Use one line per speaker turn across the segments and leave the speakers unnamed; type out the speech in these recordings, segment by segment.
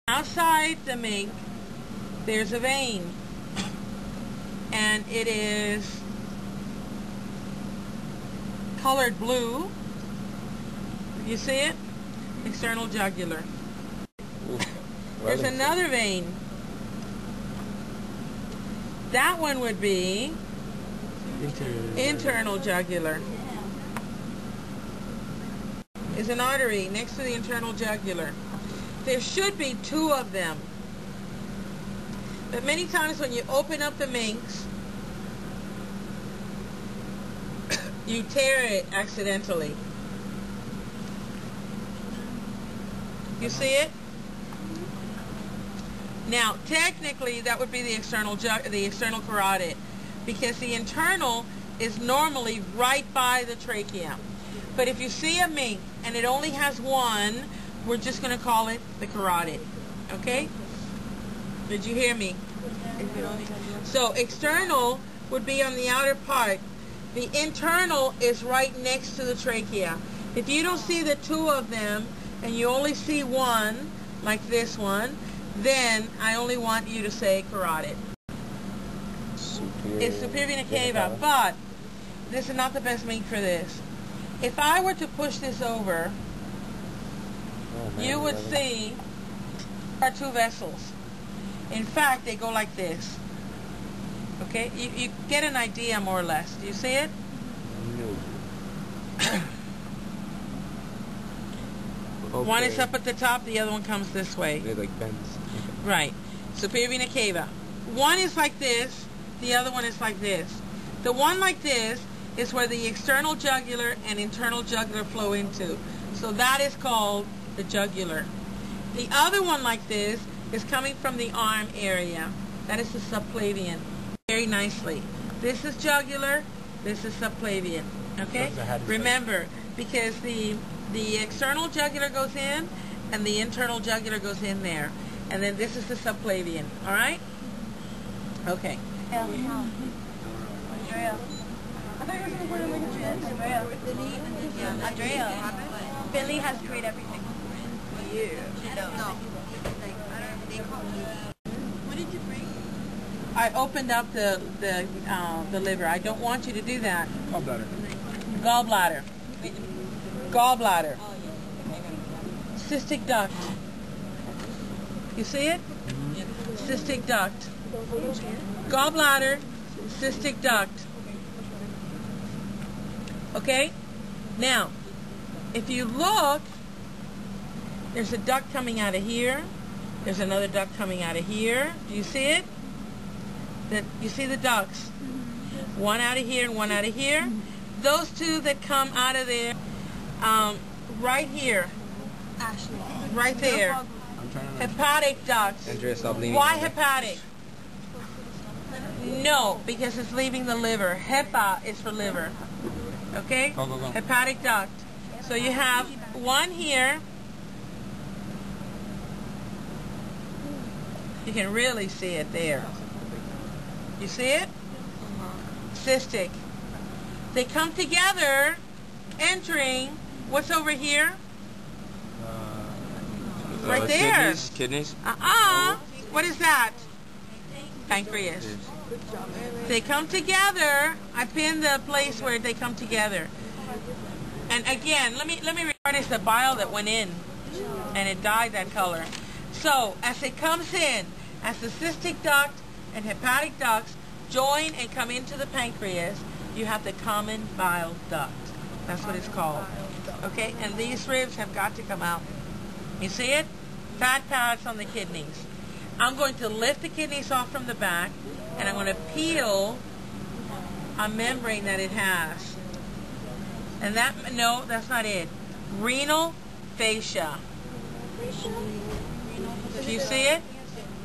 Outside the mink, there's a vein, and it is colored blue. You see it? External jugular. There's another vein. That one would be internal jugular. Is an artery next to the internal jugular. There should be two of them. But many times when you open up the minks, you tear it accidentally. You see it? Now, technically, that would be the external carotid, because the internal is normally right by the trachea. But if you see a mink and it only has one, we're just going to call it the carotid. Okay? Did you hear me? So external would be on the outer part. The internal is right next to the trachea. If you don't see the two of them and you only see one, like this one, then I only want you to say carotid. It's superior vena cava, but this is not the best mink for this. If I were to push this over, you would see there are two vessels. In fact, they go like this. Okay? You get an idea more or less. Do you see it?
No. Okay.
One is up at the top, the other one comes this way.
It like bends. Okay.
Right. Superior vena cava. One is like this, the other one is like this. The one like this is where the external jugular and internal jugular flow into. So that is called the jugular. The other one like this is coming from the arm area. That is the subclavian. Very nicely. This is jugular, this is subclavian. Okay? Remember, because the external jugular goes in and the internal jugular goes in there. And then this is the subclavian. Alright? Okay.
Andrea. I thought you were going to put Andrea. Andrea. Billy has created everything. No. What did you bring?
I opened up the liver. I don't want you to do that.
Gallbladder.
Gallbladder. Gallbladder. Cystic duct. You see it? Cystic duct. Gallbladder, cystic duct. Okay? Now, if you look, there's a duct coming out of here. There's another duct coming out of here. Do you see it? You see the ducts? One out of here and one out of here. Those two that come out of there, right here. Right there. Hepatic ducts. Why hepatic? No, because it's leaving the liver. Hepa is for liver. Okay?
Go.
Hepatic duct. So you have one here. You can really see it there. You see it? Cystic. They come together, entering, what's over here? Right there.
Kidneys?
What is that? Pancreas. They come together. I pinned the place where they come together. And again, let me it's the bile that went in, and it dyed that color. So as it comes in, as the cystic duct and hepatic ducts join and come into the pancreas, you have the common bile duct. That's what it's called. Okay, and these ribs have got to come out. You see it? Fat pads on the kidneys. I'm going to lift the kidneys off from the back, and I'm going to peel a membrane that it has. And no, that's not it. Renal fascia. Do you see it?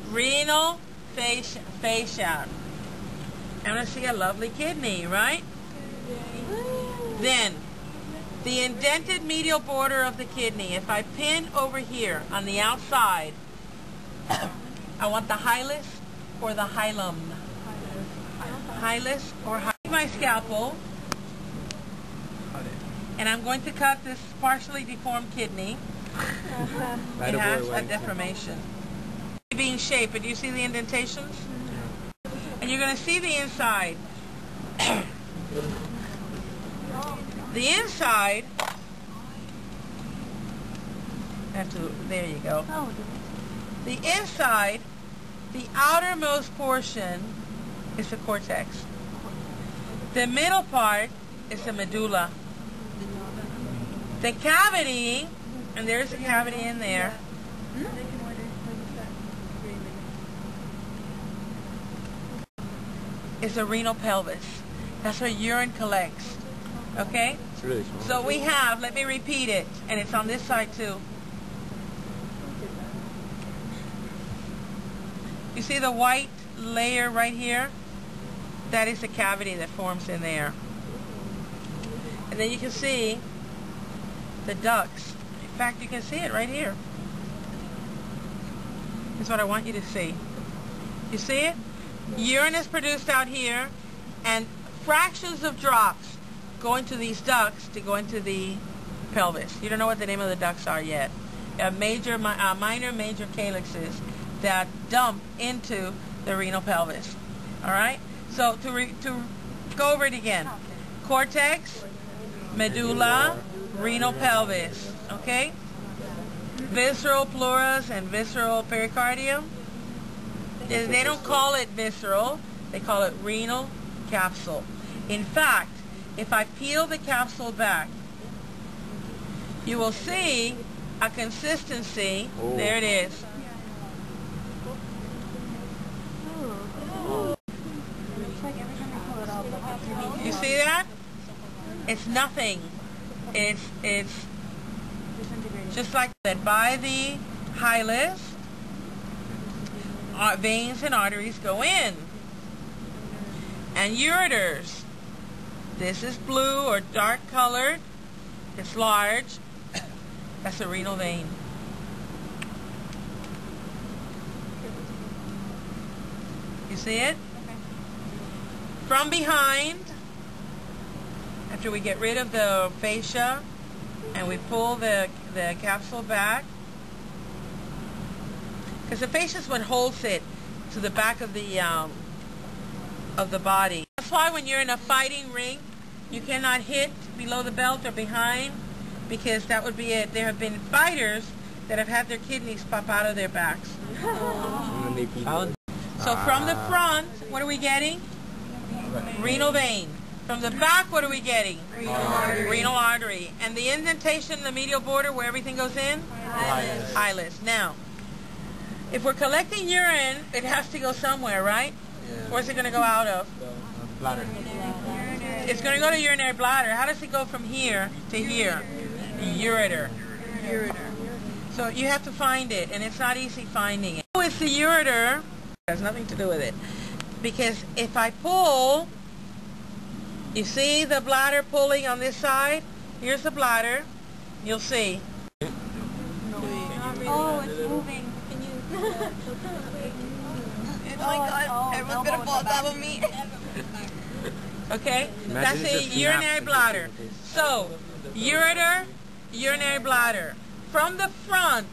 Renal fascia. I'm going to see a lovely kidney, right? Then, the indented medial border of the kidney. If I pin over here on the outside, I want the hilus or the hilum. Hilus or hilum. My scalpel, and I'm going to cut this partially deformed kidney. It has a deformation. being shaped, but do you see the indentations? And you're going to see the inside. The inside, there you go. The inside, the outermost portion is the cortex. The middle part is the medulla. The cavity, and there's a cavity in there. Is the renal pelvis. That's where urine collects. Okay?
It's really small.
So we have, let me repeat it, and it's on this side too. You see the white layer right here? That is the cavity that forms in there. And then you can see the ducts. In fact, you can see it right here. That's what I want you to see. You see it? Urine is produced out here, and fractions of drops go into these ducts to go into the pelvis. You don't know what the name of the ducts are yet. Minor, major calyxes that dump into the renal pelvis. All right? So to go over it again. Cortex, medulla, renal pelvis. Okay? Visceral pleuras and visceral pericardium. They don't call it visceral. They call it renal capsule. In fact, if I peel the capsule back, you will see a consistency.
Oh.
There it is. You see that? It's nothing. It's just like that. By the hilus, veins and arteries go in. And ureters. This is blue or dark colored. It's large. That's a renal vein. You see it? From behind, after we get rid of the fascia and we pull the capsule back, because the fascia is what holds it to the back of the body. That's why when you're in a fighting ring, you cannot hit below the belt or behind, because that would be it. There have been fighters that have had their kidneys pop out of their backs. So from the front, what are we getting? Renal vein. From the back, what are we getting? Renal artery. And the indentation in the medial border where everything goes in? Hilus. Now, if we're collecting urine, it has to go somewhere, right?
Yeah.
Where's it going to go out of?
Bladder.
It's going to go to urinary bladder. How does it go from here to here? Ureter. So you have to find it, and it's not easy finding it. It's the ureter. It has nothing to do with it. Because if I pull, you see the bladder pulling on this side? Here's the bladder. You'll see.
Oh, it's moving. Can you? Oh my God! Everyone's gonna fall on top of me.
Okay? That's a urinary bladder. So, ureter, urinary bladder. From the front,